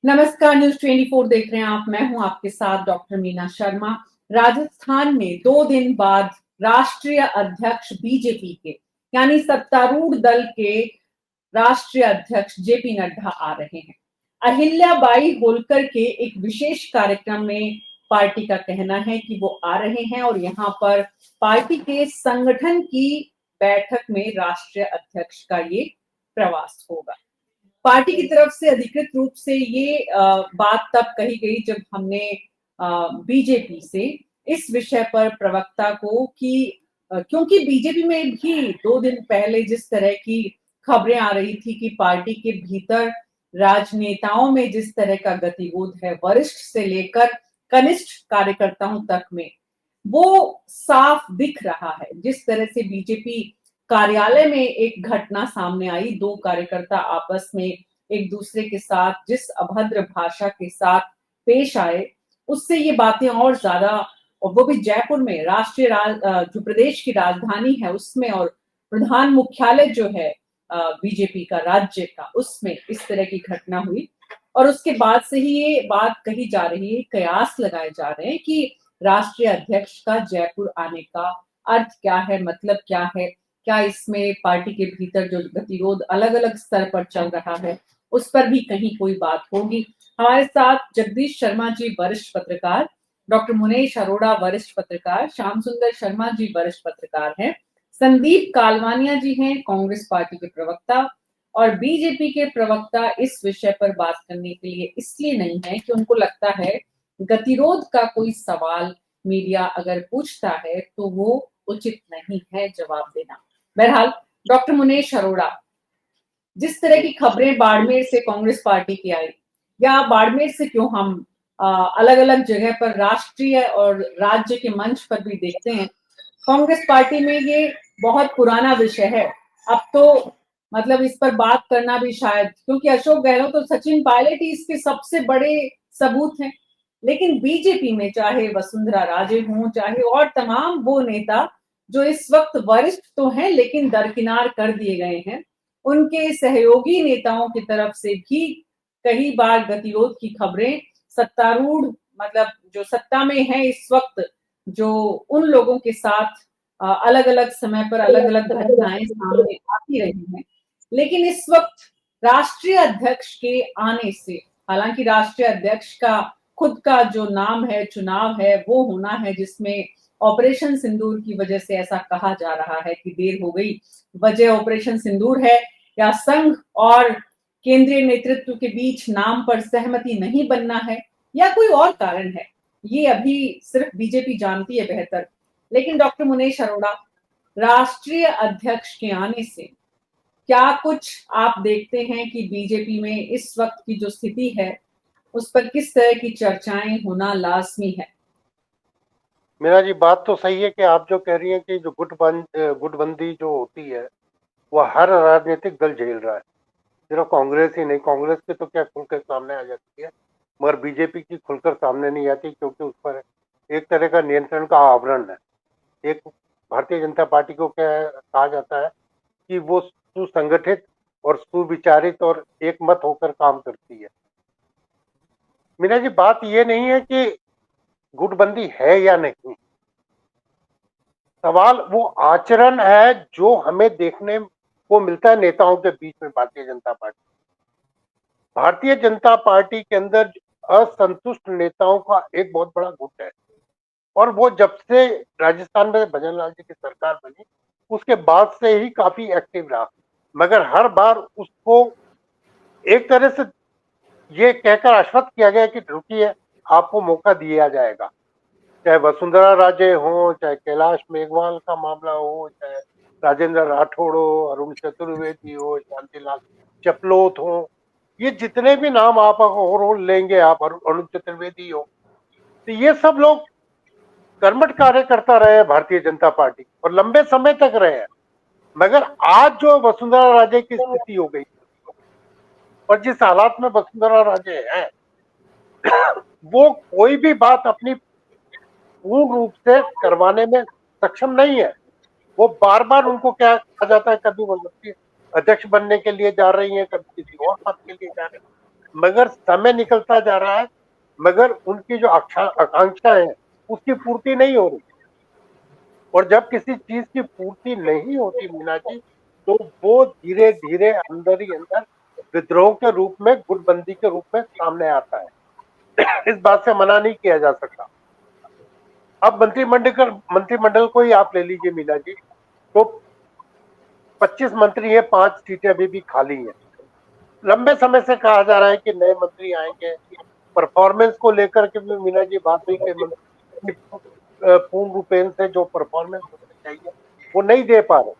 नमस्कार, न्यूज 24 देख रहे हैं आप। मैं हूं आपके साथ डॉक्टर मीना शर्मा। राजस्थान में 2 दिन बाद राष्ट्रीय अध्यक्ष बीजेपी के यानी सत्तारूढ़ दल के राष्ट्रीय अध्यक्ष जेपी नड्डा आ रहे हैं। अहिल्याबाई होलकर के एक विशेष कार्यक्रम में पार्टी का कहना है कि वो आ रहे हैं और यहाँ पर पार्टी के संगठन की बैठक में राष्ट्रीय अध्यक्ष का ये प्रवास होगा। पार्टी की तरफ से अधिकृत रूप से ये बात तब कही गई जब हमने बीजेपी से इस विषय पर प्रवक्ता को कि क्योंकि बीजेपी में भी 2 दिन पहले जिस तरह की खबरें आ रही थी कि पार्टी के भीतर राजनेताओं में जिस तरह का गतिरोध है, वरिष्ठ से लेकर कनिष्ठ कार्यकर्ताओं तक में, वो साफ दिख रहा है। जिस तरह से बीजेपी कार्यालय में एक घटना सामने आई, 2 कार्यकर्ता आपस में एक दूसरे के साथ जिस अभद्र भाषा के साथ पेश आए, उससे ये बातें और ज्यादा, और वो भी जयपुर में जो प्रदेश की राजधानी है उसमें, और प्रधान मुख्यालय जो है बीजेपी का राज्य का, उसमें इस तरह की घटना हुई। और उसके बाद से ही ये बात कही जा रही है, कयास लगाए जा रहे हैं कि राष्ट्रीय अध्यक्ष का जयपुर आने का अर्थ क्या है, मतलब क्या है, क्या इसमें पार्टी के भीतर जो गतिरोध अलग अलग स्तर पर चल रहा है उस पर भी कहीं कोई बात होगी। हमारे साथ जगदीश शर्मा जी वरिष्ठ पत्रकार, डॉक्टर मुनेश अरोड़ा वरिष्ठ पत्रकार, श्याम सुंदर शर्मा जी वरिष्ठ पत्रकार हैं, संदीप कालवानिया जी हैं कांग्रेस पार्टी के प्रवक्ता, और बीजेपी के प्रवक्ता इस विषय पर बात करने के लिए इसलिए नहीं है कि उनको लगता है गतिरोध का कोई सवाल मीडिया अगर पूछता है तो वो उचित नहीं है जवाब देना। बहरहाल, डॉक्टर मुनेश अरोड़ा, जिस तरह की खबरें बाड़मेर से कांग्रेस पार्टी की आई, या बाड़मेर से क्यों, हम अलग अलग जगह पर राष्ट्रीय और राज्य के मंच पर भी देखते हैं, कांग्रेस पार्टी में ये बहुत पुराना विषय है। अब तो मतलब इस पर बात करना भी शायद, क्योंकि अशोक गहलोत और सचिन पायलट ही इसके सबसे बड़े सबूत हैं। लेकिन बीजेपी में चाहे वसुंधरा राजे हों, चाहे और तमाम वो नेता जो इस वक्त वरिष्ठ तो हैं लेकिन दरकिनार कर दिए गए हैं, उनके सहयोगी नेताओं की तरफ से भी कई बार गतिरोध की खबरें सत्तारूढ़, मतलब जो सत्ता में है इस वक्त, जो उन लोगों के साथ अलग अलग समय पर अलग अलग घटनाएं सामने आती रही हैं। लेकिन इस वक्त राष्ट्रीय अध्यक्ष के आने से, हालांकि राष्ट्रीय अध्यक्ष का खुद का जो नाम है, चुनाव है, वो होना है, जिसमें ऑपरेशन सिंदूर की वजह से ऐसा कहा जा रहा है कि देर हो गई। वजह ऑपरेशन सिंदूर है या संघ और केंद्रीय नेतृत्व के बीच नाम पर सहमति नहीं बनना है, या कोई और कारण है, ये अभी सिर्फ बीजेपी जानती है बेहतर। लेकिन डॉक्टर मुनेश अरोड़ा, राष्ट्रीय अध्यक्ष के आने से क्या कुछ आप देखते हैं कि बीजेपी में इस वक्त की जो स्थिति है उस पर किस तरह की चर्चाएं होना लाजमी है? मीरा जी, बात तो सही है कि आप जो कह रही हैं कि जो गुटबंदी जो होती है वह हर राजनीतिक दल झेल रहा है। सिर्फ कांग्रेस ही नहीं, कांग्रेस की तो क्या खुलकर सामने आ जाती है, मगर बीजेपी की खुलकर सामने नहीं आती, क्योंकि उस पर एक तरह का नियंत्रण का आवरण है। एक भारतीय जनता पार्टी को क्या कहा जाता है कि वो सुसंगठित और सुविचारित और एक मत होकर काम करती है। मीरा जी, बात ये नहीं है कि गुटबंदी है या नहीं, सवाल वो आचरण है जो हमें देखने को मिलता है नेताओं के बीच में। भारतीय जनता पार्टी के अंदर असंतुष्ट नेताओं का एक बहुत बड़ा गुट है, और वो जब से राजस्थान में भजन लाल जी की सरकार बनी उसके बाद से ही काफी एक्टिव रहा, मगर हर बार उसको एक तरह से ये कहकर आश्वस्त किया गया कि रुकिए, आपको मौका दिया जाएगा। चाहे वसुंधरा राजे हो, चाहे कैलाश मेघवाल का मामला हो, चाहे राजेंद्र राठौड़ हो, अरुण चतुर्वेदी हो, शांतिलाल चपलोत हो, ये जितने भी नाम आप और लेंगे, आप अरुण चतुर्वेदी हो, तो ये सब लोग कर्मठ कार्यकर्ता रहे हैं भारतीय जनता पार्टी और लंबे समय तक रहे हैं। मगर आज जो वसुंधरा राजे की स्थिति हो गई और जिस हालात में वसुंधरा राजे हैं, वो कोई भी बात अपनी पूर्ण रूप से करवाने में सक्षम नहीं है। वो बार बार उनको क्या कहा जाता है, कभी वो अध्यक्ष बनने के लिए जा रही है, कभी किसी और पद के लिए जा रही है। मगर समय निकलता जा रहा है, मगर उनकी जो आकांक्षा है उसकी पूर्ति नहीं हो रही। और जब किसी चीज की पूर्ति नहीं होती मीना जी, तो वो धीरे धीरे अंदर ही अंदर विद्रोह के रूप में, गुटबंदी के रूप में सामने आता है। इस बात से मना नहीं किया जा सकता। अब मंत्रिमंडल को ही आप ले लीजिए मीना जी, तो 25 मंत्री है, 5 सीटें अभी भी खाली हैं। लंबे समय से कहा जा रहा है कि नए मंत्री आएंगे। परफॉर्मेंस को लेकर के भी मीना जी बात हुई कि मंत्री पूर्ण रूपेण से जो परफॉर्मेंस होनी चाहिए वो नहीं दे पा रहे।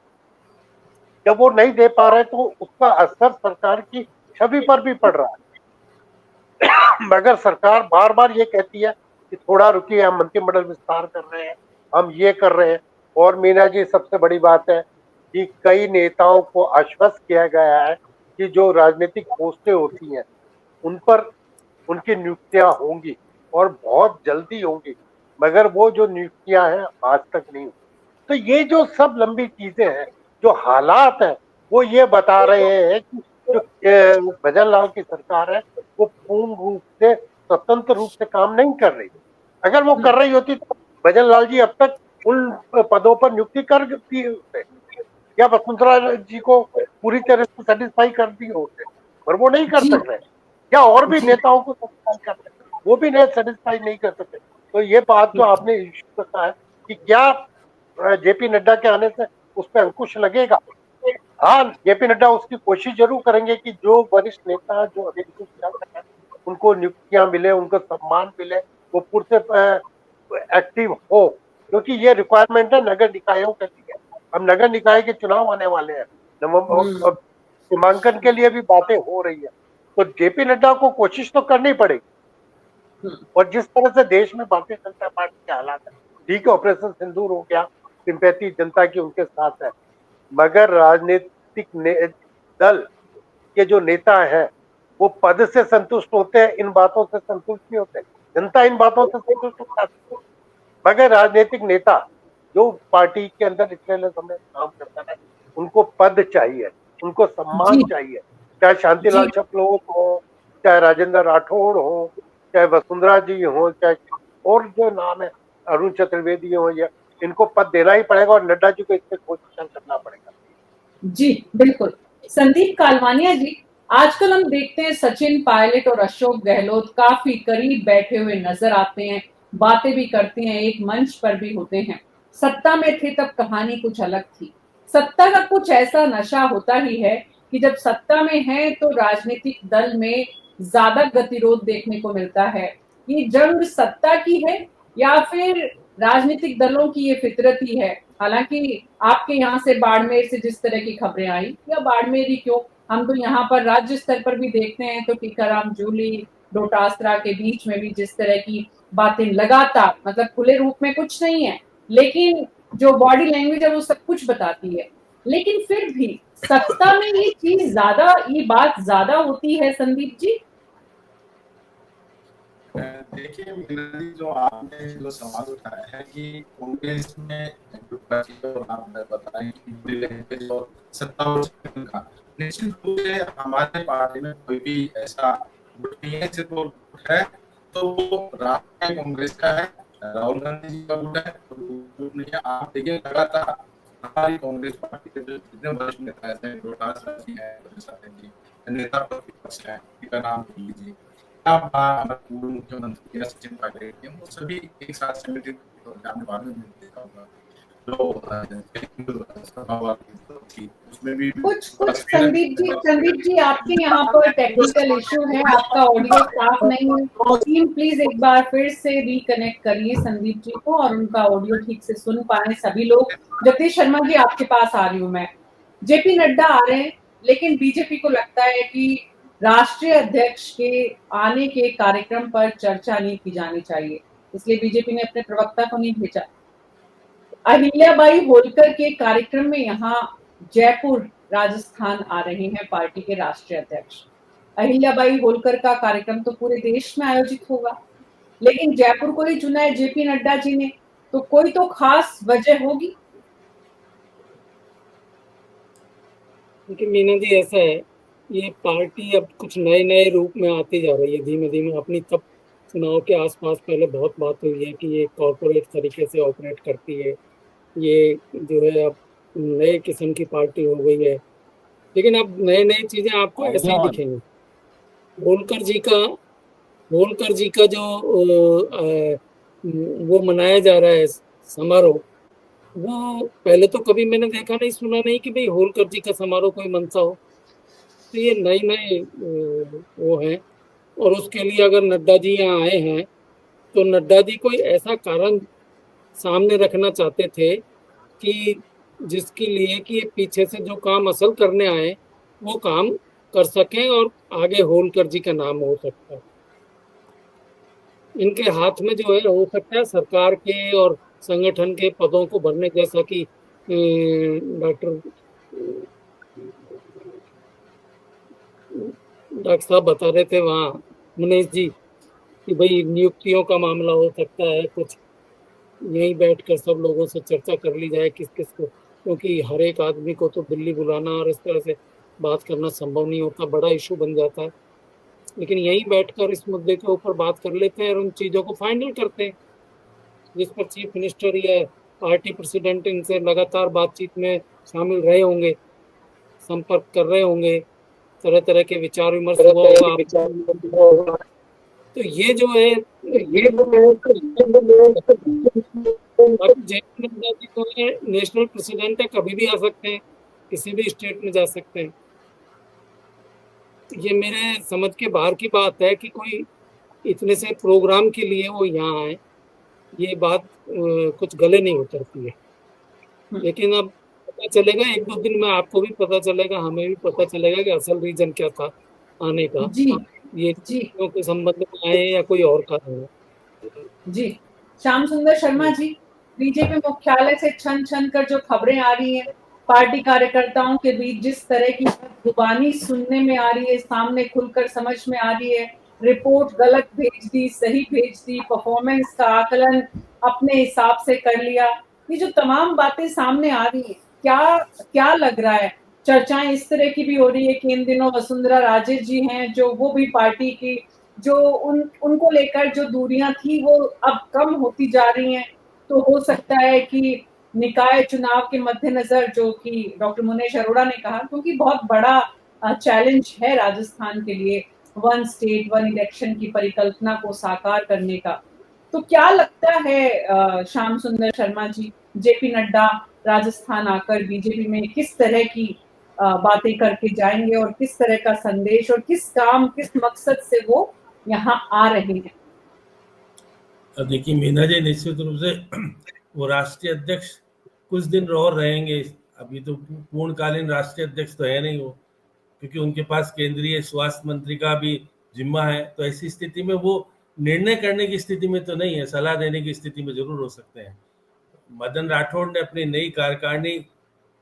जब वो नहीं दे पा रहे तो उसका असर सरकार की छवि पर भी पड़ रहा है। मगर सरकार बार बार ये कहती है कि थोड़ा रुकिए, हम मंत्रिमंडल विस्तार कर रहे हैं, हम ये कर रहे हैं। और मीना जी सबसे बड़ी बात है कि कई नेताओं को आश्वस्त किया गया है कि जो राजनीतिक पोस्टें होती हैं उन पर उनकी नियुक्तियां होंगी और बहुत जल्दी होंगी, मगर वो जो नियुक्तियां हैं आज तक नहीं हुई। तो ये जो सब लंबी चीजें हैं, जो हालात हैं, वो ये बता रहे हैं कि जो भजन लाल की सरकार है वो पूर्ण रूप से स्वतंत्र रूप से काम नहीं कर रही। अगर वो कर रही होती तो भजन लाल जी अब तक उन पदों पर नियुक्ति कर दी होते, या वसुंधरा जी को पूरी तरह से सेटिस्फाई कर दी होते, पर वो नहीं कर जी सक रहे। या और भी जी। नेताओं को सेटिस्फाई कर रहे, वो भी नहीं सेटिस्फाई नहीं कर सकते। तो ये बात जो आपने इश्यू रखा है कि क्या जेपी नड्डा के आने से उस पर अंकुश लगेगा। हाँ, जेपी नड्डा उसकी कोशिश जरूर करेंगे कि जो वरिष्ठ नेता जो अभी कुछ चल रहे हैं उनको नियुक्तियां मिले, उनको सम्मान मिले, वो पूरे एक्टिव हो, क्योंकि ये रिक्वायरमेंट है नगर निकायों के लिए। अब नगर निकाय के चुनाव आने वाले हैं नवंबर, अब सीमांकन के लिए भी बातें हो रही है। तो जेपी नड्डा को कोशिश तो करनी पड़ेगी। और जिस तरह से देश में भारतीय जनता पार्टी के हालात है, ठीक है ऑपरेशन सिंदूर हो गया, सिंपैथी जनता की उनके साथ है, मगर राजनीतिक दल के जो नेता है वो पद से संतुष्ट होते हैं, इन बातों से संतुष्ट नहीं होते। जनता इन बातों से संतुष्ट हो जाती है, मगर राजनीतिक नेता जो पार्टी के अंदर इतने समय काम करता है उनको पद चाहिए, उनको जी सम्मान चाहिए। चाहे जी। शांतिलाल छपलोत हो, चाहे राजेंद्र राठौड़ हो, चाहे वसुंधरा जी हो, चाहे और जो नाम है अरुण चतुर्वेदी हो, या इनको पद देना ही पड़ेगा और नड्डा जी को इससे कोशिश करना पड़ेगा। जी बिल्कुल। संदीप कालवानिया जी, आजकल हम देखते हैं सचिन पायलट और अशोक गहलोत काफी करीब बैठे हुए नजर आते हैं, बातें भी करते हैं, एक मंच पर भी होते हैं। सत्ता में थे तब कहानी कुछ अलग थी। सत्ता का कुछ ऐसा नशा होता ही है कि जब सत्ता में है तो राजनीतिक दल में ज्यादा गतिरोध देखने को मिलता है। ये जंग सत्ता की है या फिर राजनीतिक दलों की ये फितरत ही है? हालांकि आपके यहाँ से बाड़मेर से जिस तरह की खबरें आई, या बाड़मेर ही क्यों, हम तो यहाँ पर राज्य स्तर पर भी देखते हैं तो टीकाराम जूली डोटासरा के बीच में भी जिस तरह की बातें लगातार, मतलब खुले रूप में कुछ नहीं है, लेकिन जो बॉडी लैंग्वेज है वो सब कुछ बताती है। लेकिन फिर भी सत्ता में ये चीज ज्यादा, ये बात ज्यादा होती है संदीप जी। देखिए मीना जी, जो आपने जो सवाल उठाया है कि कांग्रेस में जो पार्टी और आपने बताया कि बॉडी लैंग्वेज और सत्ता और शासन का, निश्चित रूप से हमारे पार्टी में कोई भी ऐसा गुट नहीं है। सिर्फ वो गुट है तो वो राष्ट्रीय कांग्रेस का है, राहुल गांधी जी का गुट है, तो गुट नहीं है। आप देखिए लगातार हमारी कांग्रेस पार्टी के जो जितने वरिष्ठ नेता हैं, डोटासरा जी हैं, जी नेता प्रतिपक्ष हैं, टीकाराम जूली जी, आप पूर्व मुख्यमंत्री या सचिन पायलट, वो सभी एक साथ संगठित जाने वाले देखा होगा। जो उसमें भी कुछ कुछ संदीप जी आपके यहाँ पर टेक्निकल इशू है, आपका ऑडियो साफ नहीं है। टीम प्लीज एक बार फिर से रिकनेक्ट करिए संदीप जी को और उनका ऑडियो ठीक से सुन पाए सभी लोग। जगदीश शर्मा जी आपके पास आ रही हूँ मैं। जेपी नड्डा आ रहे हैं, लेकिन बीजेपी को लगता है कि राष्ट्रीय अध्यक्ष के आने के कार्यक्रम पर चर्चा नहीं की जानी चाहिए, इसलिए बीजेपी ने अपने प्रवक्ता को नहीं भेजा। अहिल्याबाई होलकर के कार्यक्रम में यहाँ जयपुर राजस्थान आ रहे हैं पार्टी के राष्ट्रीय अध्यक्ष। अहिल्याबाई होलकर का कार्यक्रम तो पूरे देश में आयोजित होगा, लेकिन जयपुर को ही चुना है जेपी नड्डा जी ने, तो कोई तो खास वजह होगी। देखिए मीना जी, ऐसा है ये पार्टी अब कुछ नए नए रूप में आती जा रही है धीमे धीमे। अपनी तब चुनाव के आसपास पहले बहुत बात हुई है कि ये कॉरपोरेट तरीके से ऑपरेट करती है, ये जो है अब नए किस्म की पार्टी हो गई है। लेकिन अब नए नई चीजें आपको ऐसे ही दिखेंगी। होलकर जी का होलकर जी का जो वो मनाया जा रहा है समारोह, वो पहले तो कभी मैंने देखा नहीं सुना नहीं कि भाई होलकर जी का समारोह कोई मनसा हो। तो ये नए नए वो है। और उसके लिए अगर नड्डा जी यहाँ आए हैं तो नड्डा जी कोई ऐसा कारण सामने रखना चाहते थे कि जिसके लिए कि ये पीछे से जो काम असल करने आए वो काम कर सकें और आगे होलकर जी का नाम हो सकता है। इनके हाथ में जो है हो सकता है सरकार के और संगठन के पदों को भरने, जैसा कि डॉक्टर साहब बता रहे थे वहाँ मनीष जी कि भाई नियुक्तियों का मामला हो सकता है, कुछ यहीं बैठकर सब लोगों से चर्चा कर ली जाए किस किस को, क्योंकि हर एक आदमी को तो दिल्ली बुलाना और इस तरह से बात करना संभव नहीं होता, बड़ा इशू बन जाता है। लेकिन यहीं बैठकर इस मुद्दे के ऊपर बात कर लेते हैं और उन चीज़ों को फाइनल करते हैं, जिस पर चीफ मिनिस्टर या पार्टी प्रेसिडेंट इनसे लगातार बातचीत में शामिल रहे होंगे, संपर्क कर रहे होंगे, तरह तरह के विचार विमर्श हुआ होगा। तो ये जो है जेपी नड्डा जी तो है नेशनल प्रेसिडेंट है, कभी भी आ सकते हैं, किसी भी स्टेट में जा सकते हैं। ये मेरे समझ के बाहर की बात है कि कोई इतने से प्रोग्राम के लिए वो यहाँ आए, ये बात कुछ गले नहीं उतरती है। लेकिन अब पता चलेगा, एक दो दिन में आपको भी पता चलेगा, हमें भी पता चलेगा कि असल रीजन क्या था आने का। जी ये जी के संबंध में आए या कोई और कारण है। जी श्याम सुंदर शर्मा जी, बीजेपी मुख्यालय से छन छन कर जो खबरें आ रही हैं, पार्टी कार्यकर्ताओं के बीच जिस तरह की जुबानी सुनने में आ रही है, सामने खुलकर समझ में आ रही है, रिपोर्ट गलत भेज दी, सही भेज दी, परफॉर्मेंस का आकलन अपने हिसाब से कर लिया, ये जो तमाम बातें सामने आ रही है, क्या क्या लग रहा है? चर्चाएं इस तरह की भी हो रही है कि इन दिनों वसुंधरा राजे जी हैं, जो वो भी पार्टी की जो उनको लेकर जो दूरियां थी वो अब कम होती जा रही हैं। तो हो सकता है कि निकाय चुनाव के मद्देनजर, जो कि डॉक्टर मुनेश अरोड़ा ने कहा, क्योंकि बहुत बड़ा चैलेंज है राजस्थान के लिए वन स्टेट वन इलेक्शन की परिकल्पना को साकार करने का। तो क्या लगता है श्याम सुंदर शर्मा जी, जेपी नड्डा राजस्थान आकर बीजेपी में किस तरह की बातें करके जाएंगे और किस तरह का संदेश और किस काम किस मकसद से वो यहाँ आ रहे हैं? देखिए मीना जी, निश्चित रूप से वो राष्ट्रीय अध्यक्ष कुछ दिन और रहेंगे। अभी तो पूर्णकालीन राष्ट्रीय अध्यक्ष तो है नहीं वो, क्योंकि उनके पास केंद्रीय स्वास्थ्य मंत्री का भी जिम्मा है। तो ऐसी स्थिति में वो निर्णय करने की स्थिति में तो नहीं है, सलाह देने की स्थिति में जरूर हो सकते हैं। मदन राठौड़ ने अपनी नई कार्यकारिणी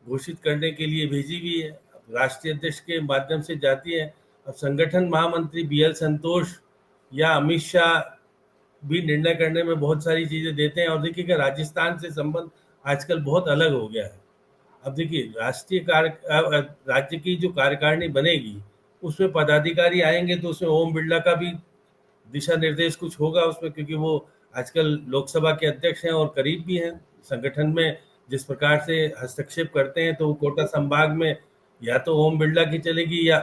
घोषित करने के लिए भेजी भी है, राष्ट्रीय अध्यक्ष के माध्यम से जाती है। अब संगठन महामंत्री BL संतोष या अमित शाह भी निर्णय करने में बहुत सारी चीजें देते हैं। और देखिए कि राजस्थान से संबंध आजकल बहुत अलग हो गया है। अब देखिए राज्य की जो कार्यकारिणी बनेगी उसमें पदाधिकारी आएंगे, तो उसमें ओम बिरला का भी दिशा निर्देश कुछ होगा उसमें, क्योंकि वो आजकल लोकसभा के अध्यक्ष हैं और करीब भी हैं संगठन में। जिस प्रकार से हस्तक्षेप करते हैं, तो वो कोटा संभाग में या तो ओम बिरला की चलेगी या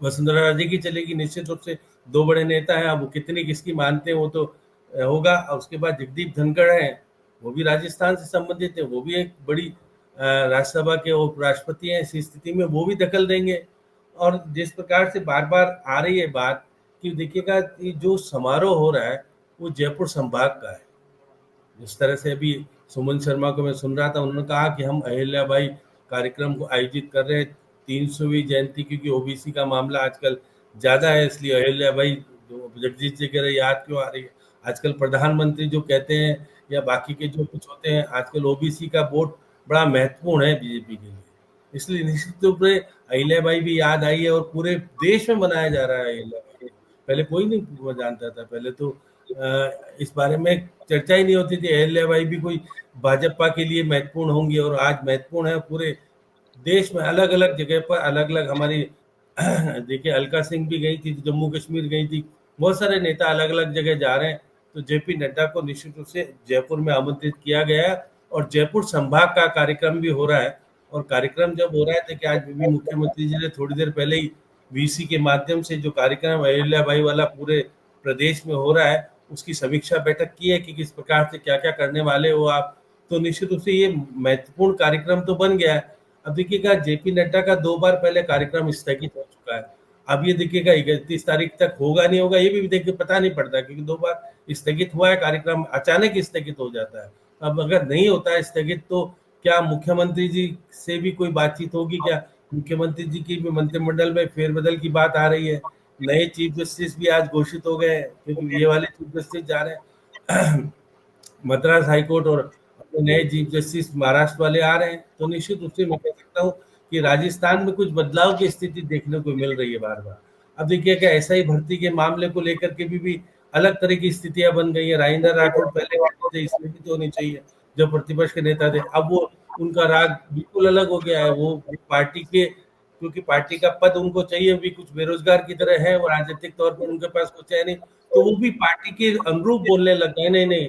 वसुंधरा राजे की चलेगी। निश्चित रूप से दो बड़े नेता हैं, अब वो कितनी किसकी मानते हैं वो तो होगा। और उसके बाद जगदीप धनखड़ हैं, वो भी राजस्थान से संबंधित है, वो भी एक बड़ी राज्यसभा के उपराष्ट्रपति हैं। इसी स्थिति में वो भी दखल देंगे। और जिस प्रकार से बार बार आ रही है बात कि देखिएगा जो समारोह हो रहा है वो जयपुर संभाग का है। जिस तरह से अभी सुमन शर्मा को मैं सुन रहा था, उन्होंने कहा कि हम अहिल्याबाई कार्यक्रम को आयोजित कर रहे हैं 300वीं जयंती, क्योंकि ओबीसी का मामला आजकल ज्यादा है, इसलिए अहिल्याबाई जगदीश जी कह रहे याद क्यों आ रही है। आजकल प्रधानमंत्री जो कहते हैं या बाकी के जो कुछ होते हैं, आजकल ओबीसी का वोट बड़ा महत्वपूर्ण है बीजेपी के लिए, इसलिए निश्चित रूप से अहिल्याबाई भी याद आई है। और पूरे देश में मनाया जा रहा है अहिल्याबाई, पहले कोई नहीं जानता था, पहले तो इस बारे में चर्चा ही नहीं होती थी अहिल्याबाई भी कोई भाजपा के लिए महत्वपूर्ण होंगी, और आज महत्वपूर्ण है। पूरे देश में अलग अलग जगह पर अलग अलग हमारी देखिए अलका सिंह भी गई थी, जम्मू कश्मीर गई थी, बहुत सारे नेता अलग अलग जगह जा रहे हैं। तो जेपी नड्डा को निश्चित रूप से जयपुर में आमंत्रित किया गया है और जयपुर संभाग का कार्यक्रम भी हो रहा है। और कार्यक्रम जब हो रहा है तो कि आज भी मुख्यमंत्री जी ने थोड़ी देर पहले ही वीसी के माध्यम से जो कार्यक्रम अहिल्या भाई वाला पूरे प्रदेश में हो रहा है उसकी समीक्षा बैठक की है कि किस प्रकार से क्या क्या करने वाले हो आप। तो निश्चित रूप से ये महत्वपूर्ण कार्यक्रम तो बन गया है। अब देखिएगा जेपी नड्डा का 2 बार पहले कार्यक्रम स्थगित हो चुका है। अब ये देखिएगा 31 तारीख तक होगा नहीं होगा ये भी देखिए पता नहीं पड़ता, क्योंकि 2 बार स्थगित हुआ है कार्यक्रम, अचानक स्थगित हो जाता है। अब अगर नहीं होता है स्थगित तो क्या मुख्यमंत्री जी से भी कोई बातचीत होगी क्या? मुख्यमंत्री जी की भी मंत्रिमंडल में फेरबदल की बात आ रही है। नए चीफ जस्टिस भी आज घोषित हो गए हैं, क्योंकि ये वाले चीफ जस्टिस जा रहे हैं मद्रास हाईकोर्ट, और अपने नए चीफ जस्टिस महाराष्ट्र वाले आ रहे हैं। तो निश्चित रूप से मैं कह सकता हूँ कि राजस्थान में कुछ बदलाव की स्थिति देखने को मिल रही है बार बार। अब देखिए कि ऐसा ही भर्ती के मामले को लेकर के भी अलग तरह की स्थितियां बन गई है। राजेंद्र राठौड़ पहले कहते थे इसमें भी तो होनी चाहिए जब प्रतिपक्ष के नेता थे, अब वो उनका राग बिल्कुल अलग हो गया है। वो पार्टी के, क्योंकि पार्टी का पद उनको चाहिए, भी कुछ बेरोजगार की तरह है और राजनीतिक तौर पर उनके पास कुछ है नहीं, तो वो भी पार्टी के अनुरूप बोलने लग गए, नहीं नहीं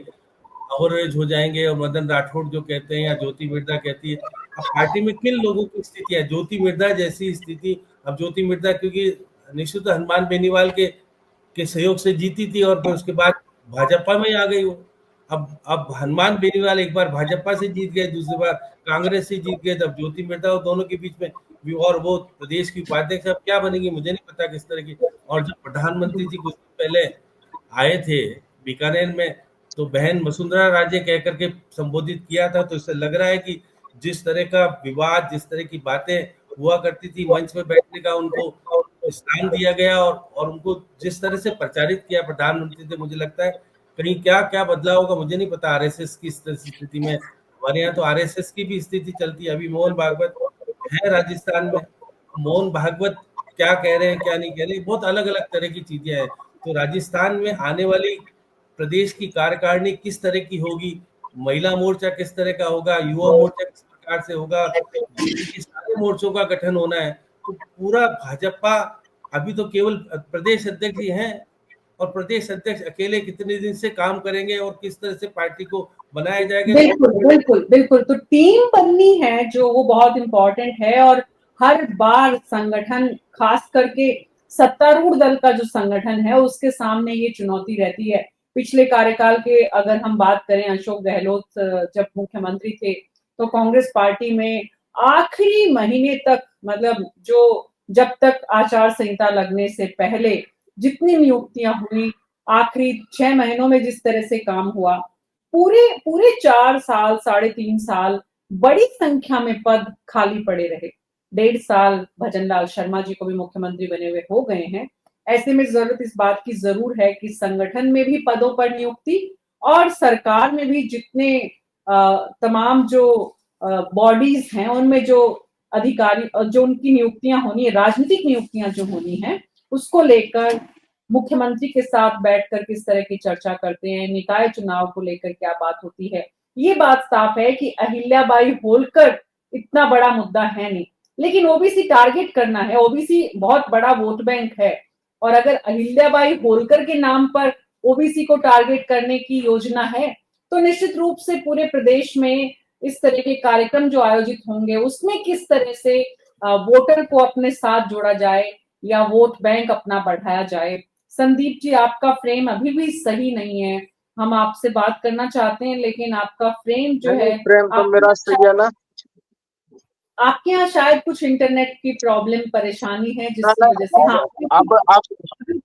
ओवरएज हो जाएंगे। और मदन राठौड़ जो कहते हैं या ज्योति मिर्धा कहती है, अब पार्टी में किन लोगों की स्थिति है? ज्योति मिर्धा जैसी स्थिति, अब ज्योति मिर्धा क्योंकि निश्चित हनुमान बेनीवाल के सहयोग से जीती थी और फिर उसके बाद भाजपा में आ गई वो। अब हनुमान बेनीवाल एक बार भाजपा से जीत गए, दूसरी बार कांग्रेस से जीत गए, तब ज्योति मिर्धा और दोनों के बीच में भी, और वो प्रदेश की उपाध्यक्ष अब क्या बनेगी मुझे नहीं पता किस तरह की। और जब प्रधानमंत्री जी कुछ दिन पहले आए थे बीकानेर में, तो बहन वसुंधरा राजे कह करके संबोधित किया था। तो इससे लग रहा है कि जिस तरह का विवाद, जिस तरह की बातें हुआ करती थी, मंच पे बैठने का उनको स्थान दिया गया और उनको जिस तरह से प्रचारित किया प्रधानमंत्री से, मुझे लगता है कहीं क्या क्या बदलाव होगा मुझे नहीं पता। आरएसएस की स्थिति में, हमारे यहाँ तो आरएसएस की भी स्थिति चलती है। अभी मोहन भागवत है राजस्थान में, मोहन भागवत क्या कह रहे हैं क्या नहीं कह रहे, बहुत अलग अलग तरह की चीजें हैं। तो राजस्थान में आने वाली प्रदेश की कार्यकारिणी किस तरह की होगी, महिला मोर्चा किस तरह का होगा, युवा मोर्चा किस प्रकार से होगा, ये सारे मोर्चों का गठन होना है। तो पूरा भाजपा अभी तो केवल प्रदेश अध्यक्ष ही हैं, और प्रदेश अध्यक्ष अकेले कितने दिन से काम करेंगे और किस तरह से पार्टी को बनाया जाएगा। बिल्कुल बिल्कुल बिल्कुल। तो टीम बननी है जो वो बहुत इंपॉर्टेंट है, और हर बार संगठन, खास करके सत्तारूढ़ दल का जो संगठन है, उसके सामने ये चुनौती रहती है। पिछले कार्यकाल के अगर हम बात करें, अशोक गहलोत जब मुख्यमंत्री थे तो कांग्रेस पार्टी में आखिरी महीने तक, मतलब जो जब तक आचार संहिता लगने से पहले जितनी नियुक्तियां हुई, आखिरी 6 महीनों में जिस तरह से काम हुआ, पूरे पूरे 4 साल, 3.5 साल बड़ी संख्या में पद खाली पड़े रहे। 1.5 साल भजन लाल शर्मा जी को भी मुख्यमंत्री बने हुए हो गए हैं। ऐसे में जरूरत इस बात की जरूर है कि संगठन में भी पदों पर नियुक्ति, और सरकार में भी जितने तमाम जो बॉडीज हैं उनमें जो अधिकारी, जो उनकी नियुक्तियां होनी है, राजनीतिक नियुक्तियां जो होनी है, उसको लेकर मुख्यमंत्री के साथ बैठकर किस तरह की चर्चा करते हैं, निकाय चुनाव को लेकर क्या बात होती है। ये बात साफ है कि अहिल्याबाई होलकर इतना बड़ा मुद्दा है नहीं, लेकिन ओबीसी टारगेट करना है। ओबीसी बहुत बड़ा वोट बैंक है, और अगर अहिल्याबाई होलकर के नाम पर ओबीसी को टारगेट करने की योजना है तो निश्चित रूप से पूरे प्रदेश में इस तरह के कार्यक्रम जो आयोजित होंगे उसमें किस तरह से वोटर को अपने साथ जोड़ा जाए या वोट बैंक अपना बढ़ाया जाए। संदीप जी, आपका फ्रेम अभी भी सही नहीं है, हम आपसे बात करना चाहते हैं लेकिन आपका फ्रेम जो है, फ्रेम तो मेरा सही है ना। आपके यहाँ शायद कुछ इंटरनेट की प्रॉब्लम, परेशानी है जिसकी वजह से। हाँ,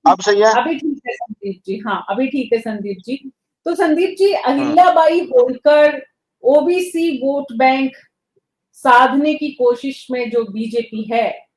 आप सही है, अभी ठीक है संदीप जी। हाँ, अभी ठीक है संदीप जी। तो Sandeep ji, Ahilyabai Holkar OBC vote bank साधने की कोशिश में जो बीजेपी है,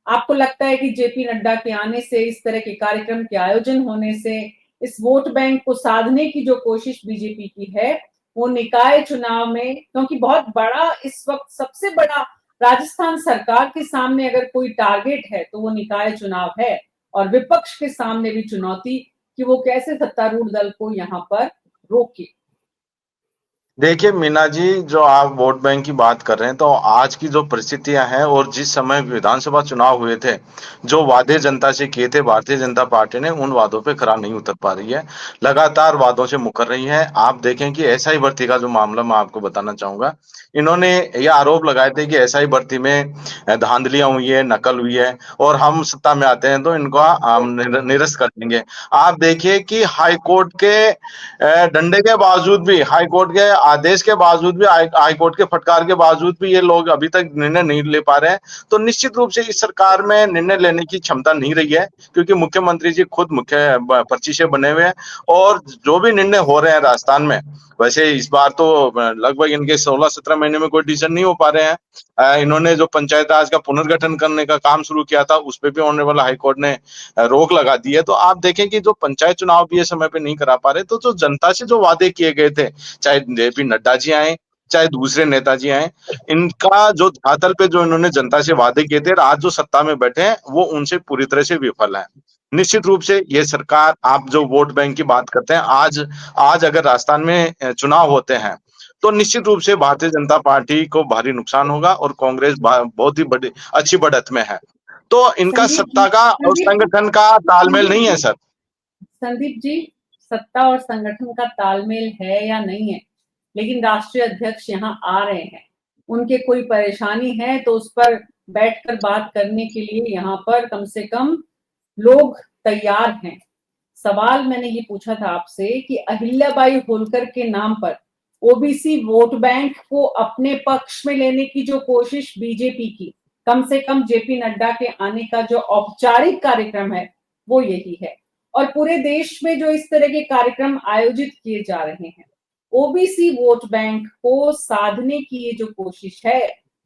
आपको लगता है कि जेपी नड्डा के आने से, इस तरह के कार्यक्रम के आयोजन होने से, इस वोट बैंक को साधने की जो कोशिश बीजेपी की है, वो निकाय चुनाव में, क्योंकि बहुत बड़ा इस वक्त सबसे बड़ा राजस्थान सरकार के सामने अगर कोई टारगेट है तो वो निकाय चुनाव है, और विपक्ष के सामने भी चुनौती कि वो कैसे सत्तारूढ़ दल को यहाँ पर रोके। देखिए मीना जी, जो आप वोट बैंक की बात कर रहे हैं, तो आज की जो परिस्थितियां हैं और जिस समय विधानसभा चुनाव हुए थे, जो वादे जनता से किए थे भारतीय जनता पार्टी ने, उन वादों पे खरा नहीं उतर पा रही है। लगातार वादों से मुकर रही है। आप देखें कि एसआई भर्ती का जो मामला मैं आपको बताना चाहूंगा, इन्होंने ये आरोप लगाए थे कि एसआई भर्ती में धांधलियां हुई है, नकल हुई है, और हम सत्ता में आते हैं तो इनको हम निरस्त कर देंगे। आप देखिए कि हाई कोर्ट के डंडे के बावजूद भी, हाई कोर्ट के आदेश के बावजूद भी, हाई कोर्ट के फटकार के बावजूद भी ये लोग अभी तक निर्णय नहीं ले पा रहे हैं। तो निश्चित रूप से इस सरकार में निर्णय लेने की क्षमता नहीं रही है, क्योंकि मुख्यमंत्री जी खुद मुख्य पर्ची से बने हुए हैं, और जो भी निर्णय हो रहे हैं राजस्थान में, वैसे इस बार तो लगभग इनके 16-17 महीने में कोई डिसीजन नहीं हो पा रहे हैं। इन्होंने जो पंचायत राज का पुनर्गठन करने का काम शुरू किया था, उस पर भी ऑनरेबल हाईकोर्ट ने रोक लगा दी है। तो आप देखें कि जो पंचायत चुनाव भी ये समय पे नहीं करा पा रहे, तो जो जनता से जो वादे किए गए थे, चाहे जेपी नड्डा जी आए, चाहे दूसरे नेताजी आए, इनका जो धरातल पे जो इन्होंने जनता से वादे किए थे, आज जो सत्ता में बैठे हैं, वो उनसे पूरी तरह से विफल है। निश्चित रूप से ये सरकार, आप जो वोट बैंक की बात करते हैं, आज आज अगर राजस्थान में चुनाव होते हैं, तो निश्चित रूप से भारतीय जनता पार्टी को भारी नुकसान होगा, और कांग्रेस बहुत ही बड़ी अच्छी बढ़त में है। तो इनका सत्ता का और संगठन का तालमेल नहीं है सर। संदीप जी, सत्ता और संगठन का तालमेल है या नहीं है, लेकिन राष्ट्रीय अध्यक्ष यहाँ आ रहे हैं, उनके कोई परेशानी है तो उस पर बैठकर बात करने के लिए यहाँ पर कम से कम लोग तैयार हैं। सवाल मैंने ये पूछा था आपसे कि अहिल्याबाई होलकर के नाम पर ओबीसी वोट बैंक को अपने पक्ष में लेने की जो कोशिश बीजेपी की, कम से कम जेपी नड्डा के आने का जो औपचारिक कार्यक्रम है, वो यही है। और पूरे देश में जो इस तरह के कार्यक्रम आयोजित किए जा रहे हैं, ओबीसी वोट बैंक को साधने की ये जो कोशिश है,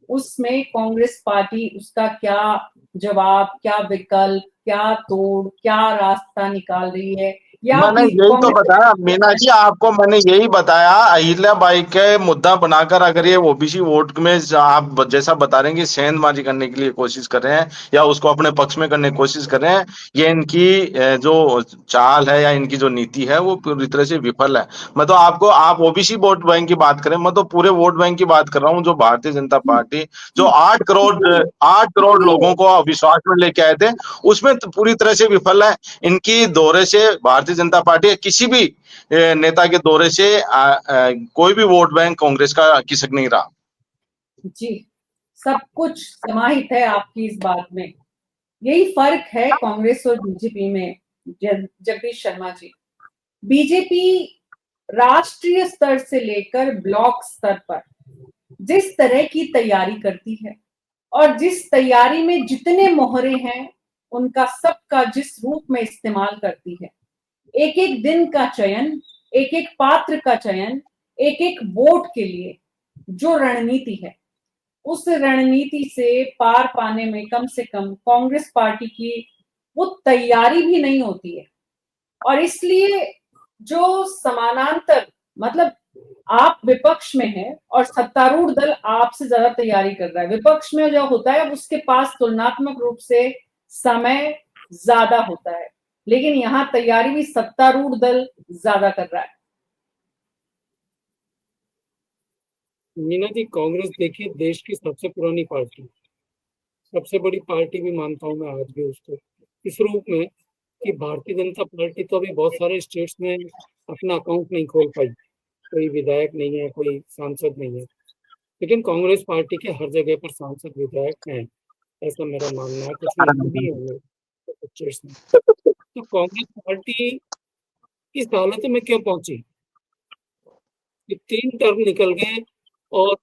उसमें कांग्रेस पार्टी उसका क्या जवाब, क्या विकल्प, क्या तोड़, क्या रास्ता निकाल रही है, या मैंने यही तो बताया मीना जी, आपको मैंने यही बताया। अहिल्याबाई के मुद्दा बनाकर अगर ये ओबीसी वोट में आप जैसा बता रहे हैं कि सेंधमारी करने के लिए कोशिश कर रहे हैं, या उसको अपने पक्ष में करने की कोशिश कर रहे हैं, ये इनकी जो चाल है या इनकी जो नीति है, वो पूरी तरह से विफल है। मैं तो आपको, आप ओबीसी वोट बैंक की बात करें, मैं तो पूरे वोट बैंक की बात कर रहा हूँ, जो भारतीय जनता पार्टी जो 8 करोड़ लोगों को विश्वास में लेके आए थे, उसमें तो पूरी तरह से विफल है। इनकी दौरे से भारतीय जनता पार्टी किसी भी नेता के दौरे से कोई भी वोट बैंक कांग्रेस का खिसक नहीं रहा। जी, सब कुछ समाहित है आपकी इस बात में। यही फर्क है कांग्रेस और बीजेपी में। जगदीश शर्मा जी, बीजेपी राष्ट्रीय स्तर से लेकर ब्लॉक स्तर पर जिस तरह की तैयारी करती है, और जिस तैयारी में जितने मोहरे हैं, उनका सबका जिस रूप में इस्तेमाल करती है, एक एक दिन का चयन, एक एक पात्र का चयन, एक एक वोट के लिए जो रणनीति है, उस रणनीति से पार पाने में कम से कम कांग्रेस पार्टी की वो तैयारी भी नहीं होती है। और इसलिए जो समानांतर, मतलब आप विपक्ष में हैं और सत्तारूढ़ दल आपसे ज्यादा तैयारी कर रहा है। विपक्ष में जो होता है उसके पास तुलनात्मक रूप से समय ज्यादा होता है, लेकिन यहाँ तैयारी भी सत्तारूढ़ दल ज्यादा कर रहा है। मीना जी, कांग्रेस देखिए देश की सबसे पुरानी पार्टी, सबसे बड़ी पार्टी भी मानता हूं मैं आज भी उसको, इस रूप में कि भारतीय जनता पार्टी तो अभी बहुत सारे स्टेट्स में अपना अकाउंट नहीं खोल पाई, कोई विधायक नहीं है, कोई सांसद नहीं है, लेकिन कांग्रेस पार्टी के हर जगह पर सांसद विधायक हैं, ऐसा मेरा मानना है। कुछ नहीं होंगे स्टेट्स में। तो कांग्रेस पार्टी इस हालत में क्यों पहुंची कि 3 टर्म निकल गए और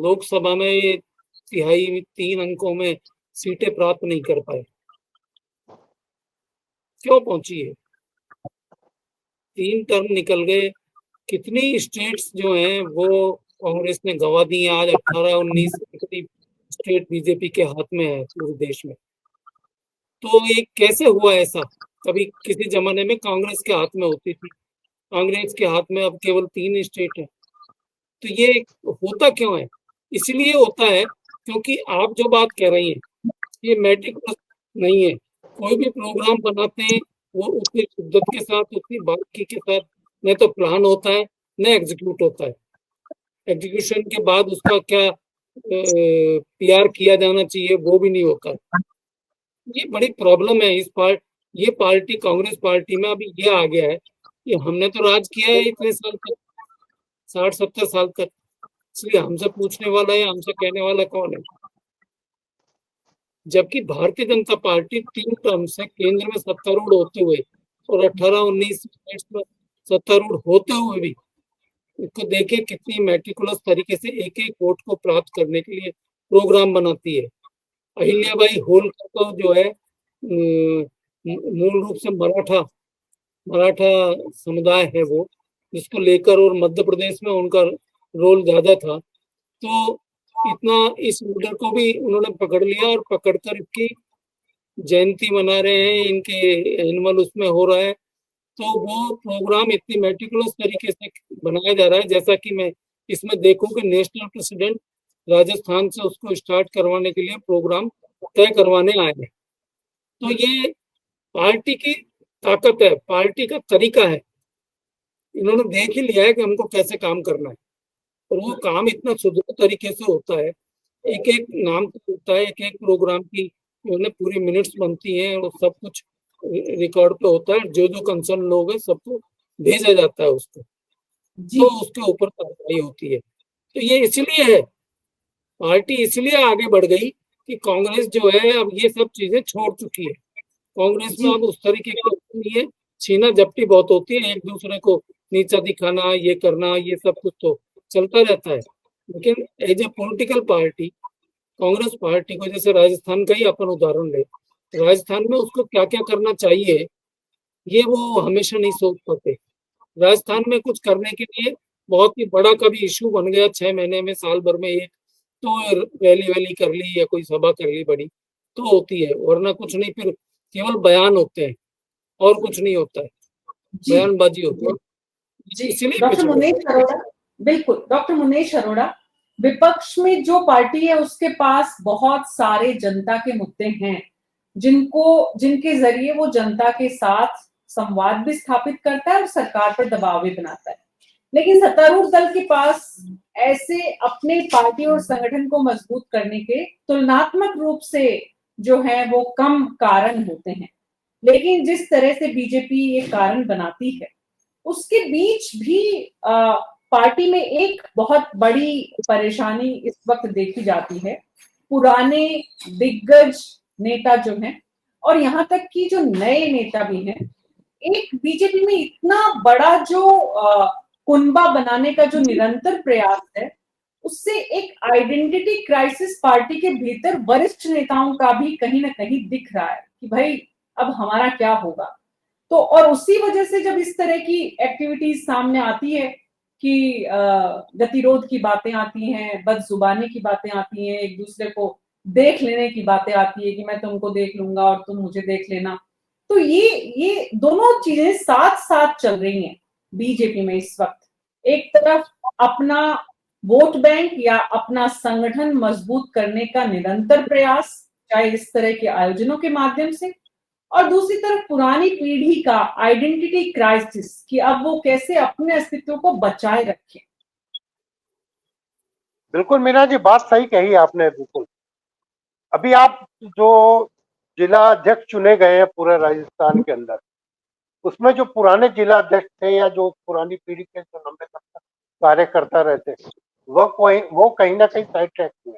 लोकसभा में तिहाई 3 अंकों में सीटें प्राप्त नहीं कर पाए? क्यों पहुंची है? 3 टर्म निकल गए, कितनी स्टेट्स जो हैं वो कांग्रेस ने गंवा दी हैं। आज 18-19 स्टेट बीजेपी के हाथ में है पूरे देश में। तो ये कैसे हुआ ऐसा? कभी किसी जमाने में कांग्रेस के हाथ में होती थी, कांग्रेस के हाथ में अब केवल 3 स्टेट है। तो ये होता क्यों है? इसलिए होता है क्योंकि आप जो बात कह रही हैं ये मैट्रिक नहीं है। कोई भी प्रोग्राम बनाते हैं वो उतनी शिद्दत के साथ, उतनी बारीकी के साथ, न तो प्लान होता है, नहीं एग्जीक्यूट होता है। एग्जीक्यूशन के बाद उसका क्या पीआर किया जाना चाहिए वो भी नहीं होता। ये बड़ी प्रॉब्लम है ये पार्टी कांग्रेस पार्टी में अभी ये आ गया है कि हमने तो राज किया है इतने साल तक, 60-70 साल तक, इसलिए हमसे पूछने वाला है, हमसे कहने वाला कौन है। जबकि भारतीय जनता पार्टी 3 टर्म से केंद्र में सत्तारूढ़ होते हुए और 18-19 स्टेट्स में सत्तारूढ़ होते हुए भी इसको देखिए कितनी मेटिकुलस तरीके से एक एक वोट को प्राप्त करने के लिए प्रोग्राम बनाती है। अहिल्याबाई होलकर तो जो है मूल रूप से मराठा समुदाय है वो, जिसको लेकर और मध्य प्रदेश में उनका रोल ज्यादा था। तो इतना इस लीडर को भी उन्होंने पकड़ लिया और पकड़कर इसकी जयंती मना रहे हैं, इनके एनुअल उसमें हो रहा है। तो वो प्रोग्राम इतनी मेटिकुलस तरीके से बनाया जा रहा है, जैसा कि मैं इसमें देखूं कि नेशनल प्रेसिडेंट राजस्थान से उसको स्टार्ट करवाने के लिए प्रोग्राम तय करवाने आए हैं। तो ये पार्टी की ताकत है, पार्टी का तरीका है। इन्होंने देख ही लिया है कि हमको कैसे काम करना है और वो काम इतना सुदृढ़ तरीके से होता है। एक एक नाम होता है, एक एक प्रोग्राम की उन्हें पूरी मिनट्स बनती हैं और सब कुछ रिकॉर्ड पे होता है। जो जो कंसर्न लोग हैं सबको भेजा जाता है उसको, तो उसके ऊपर कार्रवाई होती है। तो ये इसलिए है, पार्टी इसलिए आगे बढ़ गई कि कांग्रेस जो है अब ये सब चीजें छोड़ चुकी है। कांग्रेस में अब उस तरीके का नहीं है, छीना झपटी बहुत होती है, एक दूसरे को नीचा दिखाना, ये करना, ये सब कुछ तो चलता रहता है। लेकिन as a political party Congress party को, जैसे राजस्थान का ही अपन उदाहरण ले, राजस्थान में उसको क्या क्या करना चाहिए ये वो हमेशा नहीं सोच पाते। राजस्थान में कुछ करने के लिए बहुत ही बड़ा कभी इशू बन गया 6 महीने में, साल भर में एक तो रैली वैली कर ली या कोई सभा कर ली बड़ी तो होती है, वरना कुछ नहीं, फिर केवल बयान होते हैं और कुछ नहीं होता है, बयानबाजी होती है। जी डॉक्टर मुनेश अरोड़ा, बिल्कुल डॉक्टर मुनेश अरोड़ा, विपक्ष में जो पार्टी है उसके पास बहुत सारे जनता के मुद्दे हैं जिनके जरिए वो जनता के साथ संवाद भी स्थापित करता है और सरकार पर दबाव भी बनाता है। लेकिन सत्तारूढ़ दल के पास ऐसे अपने पार्टी और संगठन को मजबूत करने के तुलनात्मक रूप से जो है वो कम कारण होते हैं। लेकिन जिस तरह से बीजेपी ये कारण बनाती है उसके बीच भी पार्टी में एक बहुत बड़ी परेशानी इस वक्त देखी जाती है। पुराने दिग्गज नेता जो हैं और यहाँ तक कि जो नए नेता भी हैं, एक बीजेपी में इतना बड़ा जो कुनबा बनाने का जो निरंतर प्रयास है, उससे एक आइडेंटिटी क्राइसिस पार्टी के भीतर वरिष्ठ नेताओं का भी कहीं ना कहीं दिख रहा है कि भाई अब हमारा क्या होगा। तो और उसी वजह से जब इस तरह की एक्टिविटीज सामने आती है कि गतिरोध की बातें आती हैं, बदजुबानी की बातें आती हैं, एक दूसरे को देख लेने की बातें आती है कि मैं तुमको देख लूंगा और तुम मुझे देख लेना, तो ये दोनों चीजें साथ साथ चल रही हैं बीजेपी में इस वक्त। एक तरफ अपना वोट बैंक या अपना संगठन मजबूत करने का निरंतर प्रयास, चाहे इस तरह के आयोजनों के माध्यम से, और दूसरी तरफ पुरानी पीढ़ी का आइडेंटिटी क्राइसिस कि अब वो कैसे अपने अस्तित्व को बचाए रखें। बिल्कुल मीना जी, बात सही कही आपने। बिल्कुल अभी आप जो जिला अध्यक्ष चुने गए हैं पूरे राजस्थान के अंदर, उसमें जो पुराने जिला अध्यक्ष थे या जो पुरानी पीढ़ी के जो लंबे तक कार्य करता रहते, वो कहीं ना कहीं साइड ट्रैक हुए।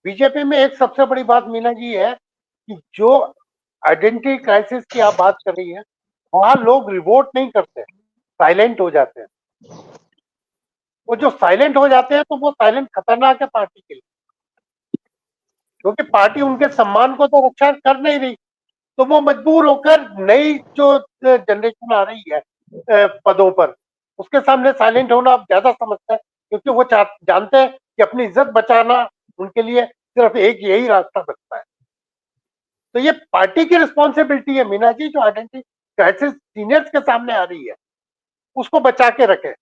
बीजेपी में एक सबसे बड़ी बात मीना जी है कि जो आइडेंटिटी क्राइसिस की आप बात कर रही है, वहां लोग रिवोट नहीं करते, साइलेंट हो जाते हैं। वो जो साइलेंट हो जाते हैं तो वो साइलेंट खतरनाक है पार्टी के लिए, क्योंकि पार्टी उनके सम्मान को तो रक्षा कर नहीं रही। तो वो मजबूर होकर नई जो जनरेशन आ रही है पदों पर, उसके सामने साइलेंट होना आप ज्यादा समझते हैं, क्योंकि वो जानते हैं कि अपनी इज्जत बचाना उनके लिए सिर्फ एक यही रास्ता बचता है। तो ये पार्टी की रिस्पॉन्सिबिलिटी है मीना जी, जो आइडेंटिटी क्राइसिस सीनियर्स के सामने आ रही है उसको बचा के रखे,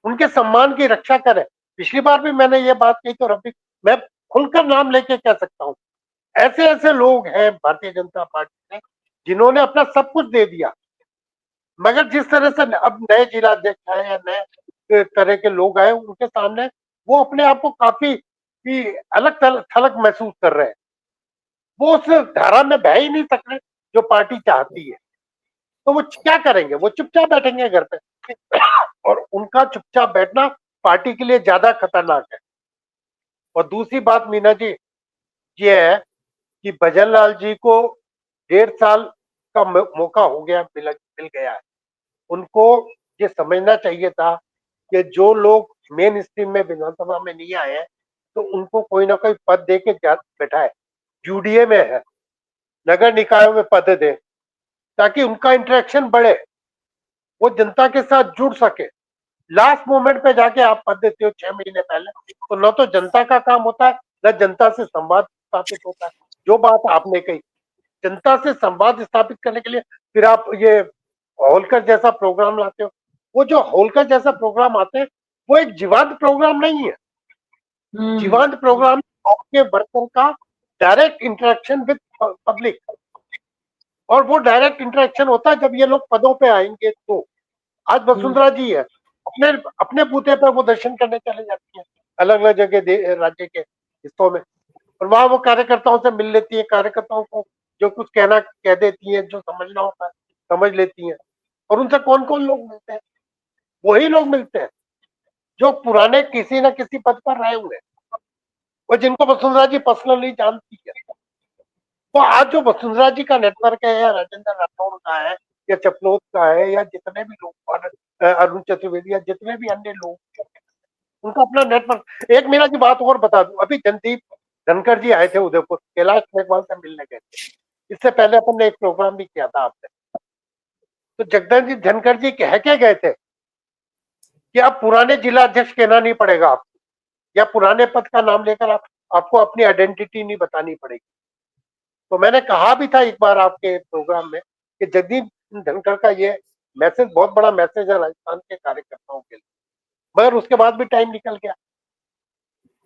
उनके सम्मान की रक्षा करे। पिछली बार भी मैंने ये बात कही, तो अभी मैं खुलकर नाम लेके कह सकता हूँ, ऐसे ऐसे लोग हैं भारतीय जनता पार्टी में जिन्होंने अपना सब कुछ दे दिया, मगर जिस तरह से अब नए जिला अध्यक्ष आए या नए तरह के लोग आए, उनके सामने वो अपने आप को काफी अलग थलग महसूस कर रहे हैं। वो उस धारा में बह ही नहीं सक रहे जो पार्टी चाहती है, तो वो क्या करेंगे? वो चुपचाप बैठेंगे घर पे और उनका चुपचाप बैठना पार्टी के लिए ज्यादा खतरनाक है। और दूसरी बात मीना जी ये है कि भजनलाल जी को 1.5 साल का मौका हो गया, मिल गया है। उनको ये समझना चाहिए था कि जो लोग मेन स्ट्रीम में विधानसभा में नहीं आए हैं, तो उनको कोई ना कोई पद दे के बैठाए। यूडीए में है, नगर निकायों में पद दे, ताकि उनका इंटरेक्शन बढ़े, वो जनता के साथ जुड़ सके। लास्ट मोमेंट पे जाके आप पद देते हो 6 महीने पहले, तो न तो जनता का काम होता है, न जनता से संवाद स्थापित होता है। जो बात आपने कही, जनता से संवाद स्थापित करने के लिए फिर आप ये होलकर जैसा प्रोग्राम लाते हो। वो जो होलकर जैसा प्रोग्राम आते हैं, वो एक जीवंत प्रोग्राम नहीं है। जीवंत प्रोग्राम आपके वर्कर का डायरेक्ट इंटरेक्शन विद पब्लिक, और वो डायरेक्ट इंटरेक्शन होता है जब ये लोग पदों पे आएंगे। तो आज वसुंधरा जी है, अपने अपने बूथे पर वो दर्शन करने चले जाती है अलग अलग जगह राज्य के हिस्सों में, और वहां वो कार्यकर्ताओं से मिल लेती है, कार्यकर्ताओं को जो कुछ कहना कह देती है, जो समझना होता है समझ लेती है। और उनसे कौन कौन लोग मिलते हैं? वही लोग मिलते हैं जो पुराने किसी न किसी पद पर रहे हुए, और जिनको वसुंधरा जी पर्सनली जानती है। तो आज जो वसुंधरा जी का नेटवर्क है, या राजेंद्र राठौड़ का है, या चपलोत का है, या जितने भी लोग, अरुण चतुर्वेदी, या जितने भी अन्य लोग, उनका अपना नेटवर्क। एक मेरा की बात और बता दूं, अभी जनदीप धनखड़ जी आए थे उदयपुर, कैलाश मेघवाल से मिलने गए थे। इससे पहले अपन ने एक प्रोग्राम भी किया था आपसे। तो जगदीप धनखड़ जी कह के गए थे कि अब पुराने जिला अध्यक्ष कहना नहीं पड़ेगा आपको, या पुराने पद का नाम लेकर आपको अपनी आइडेंटिटी नहीं बतानी पड़ेगी। तो मैंने कहा भी था एक बार आपके प्रोग्राम में कि जगदीप धनखड़ का ये मैसेज बहुत बड़ा मैसेज है राजस्थान के कार्यकर्ताओं के लिए, मगर उसके बाद भी टाइम निकल गया।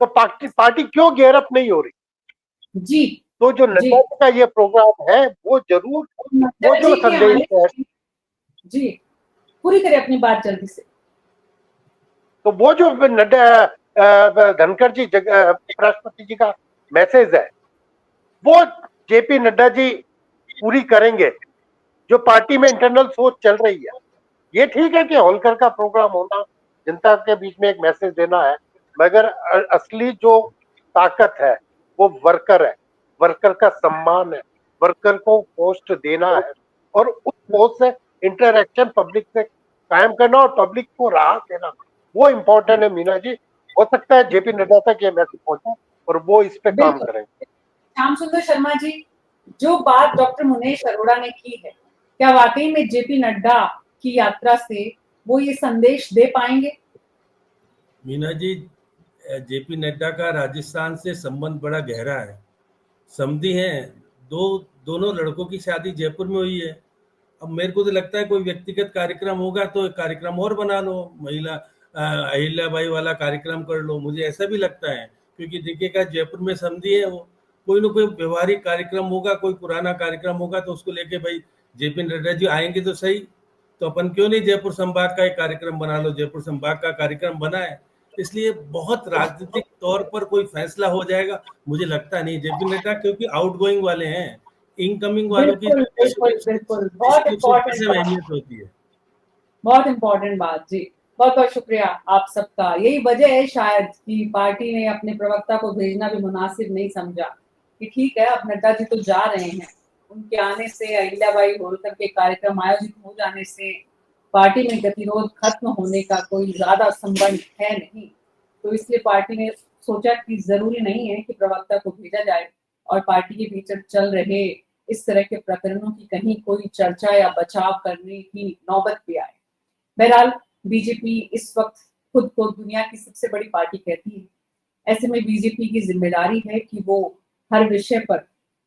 तो पार्टी क्यों गेयर अप नहीं हो रही जी? तो जो नड्डा का ये प्रोग्राम है, वो जरूर वो जो संदेश है, जी पूरी करें अपनी बात जल्दी से। तो वो जो नड्डा धनखड़ जी उपराष्ट्रपति जी का मैसेज है, वो जेपी नड्डा जी पूरी करेंगे। जो पार्टी में इंटरनल सोच चल रही है, ये ठीक है कि होलकर का प्रोग्राम होना, जनता के बीच में एक मैसेज देना है, मगर असली जो ताकत है वो वर्कर है, वर्कर का सम्मान है, वर्कर को पोस्ट देना है, और उस पोस्ट से इंटरेक्शन पब्लिक से कायम करना और पब्लिक को राहत देना, वो इम्पोर्टेंट है मीना जी। हो सकता है जेपी नड्डा तक ये मैसेज पहुंचे और वो इस पे काम करेंगे। श्याम सुंदर शर्मा जी, जो बात डॉक्टर मुनेश अरोड़ा ने की है, क्या वाकई में जेपी नड्डा की यात्रा से वो ये संदेश दे पाएंगे? मीना जी, जेपी नड्डा का राजस्थान से संबंध बड़ा गहरा है, समधी हैं। दोनों लड़कों की शादी जयपुर में हुई है। अब मेरे को तो लगता है कोई व्यक्तिगत कार्यक्रम होगा तो एक कार्यक्रम और बना लो, महिला अहिल्याबाई वाला कार्यक्रम कर लो, मुझे ऐसा भी लगता है। क्योंकि देखिएगा जयपुर में समधी है, वो कोई ना कोई व्यवहारिक कार्यक्रम होगा, कोई पुराना कार्यक्रम होगा, तो उसको लेके भाई जेपी नड्डा जी आएंगे तो सही, तो अपन क्यों नहीं जयपुर संभाग का एक कार्यक्रम बना लो, जयपुर संभाग का कार्यक्रम बनाए। इसलिए बहुत राजनीतिक तौर पर कोई फैसला हो जाएगा मुझे लगता नहीं जेपी नड्डा, क्योंकि आउटगोइंग वाले हैं, इनकमिंग वालों की बिल्कुल बहुत अहमियत होती है। बहुत इंपॉर्टेंट बात जी। बहुत बहुत शुक्रिया आप सबका। यही वजह है शायद कि पार्टी ने अपने प्रवक्ता को भेजना भी मुनासिब नहीं समझा कि ठीक है अब नड्डा जी तो जा रहे हैं, उनके आने से, अहिल्याबाई होलकर के कार्यक्रम आयोजित हो जाने से पार्टी में गतिरोध खत्म होने का कोई ज्यादा संबंध है नहीं। तो इसलिए पार्टी ने सोचा कि जरूरी नहीं है कि प्रवक्ता को भेजा जाए और पार्टी के भीतर चल रहे इस तरह के प्रकरणों की कहीं कोई चर्चा या बचाव करने की नौबत भी आए। बहरहाल बीजेपी इस वक्त खुद को दुनिया की सबसे बड़ी पार्टी कहती है। ऐसे में बीजेपी की जिम्मेदारी है कि वो हर विषय पर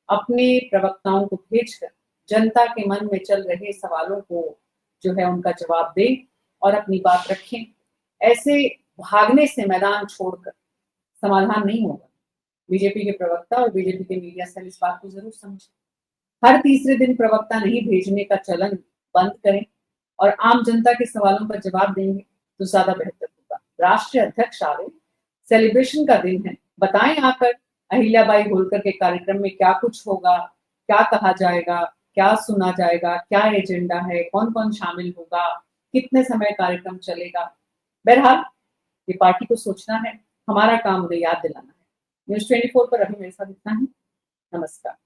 अपने प्रवक्ताओं को भेजकर जनता के मन में चल रहे सवालों को जो है उनका जवाब दें और अपनी बात रखें। ऐसे भागने से मैदान छोड़कर समाधान नहीं होगा। बीजेपी के प्रवक्ता और बीजेपी के मीडिया सेल इस बात को जरूर समझें। हर तीसरे दिन प्रवक्ता नहीं भेजने का चलन बंद करें। और आम जनता के सवालों पर जवाब देंगे तो ज्यादा बेहतर होगा। राष्ट्रीय अध्यक्ष आवे, सेलिब्रेशन का दिन है, बताएं आकर अहिल्याबाई होलकर के कार्यक्रम में क्या कुछ होगा, क्या कहा जाएगा, क्या सुना जाएगा, क्या एजेंडा है, कौन कौन शामिल होगा, कितने समय कार्यक्रम चलेगा। बहरहाल ये पार्टी को सोचना है, हमारा काम उन्हें याद दिलाना है। न्यूज़ 24 पर अभी मेरे साथ इतना ही। नमस्कार।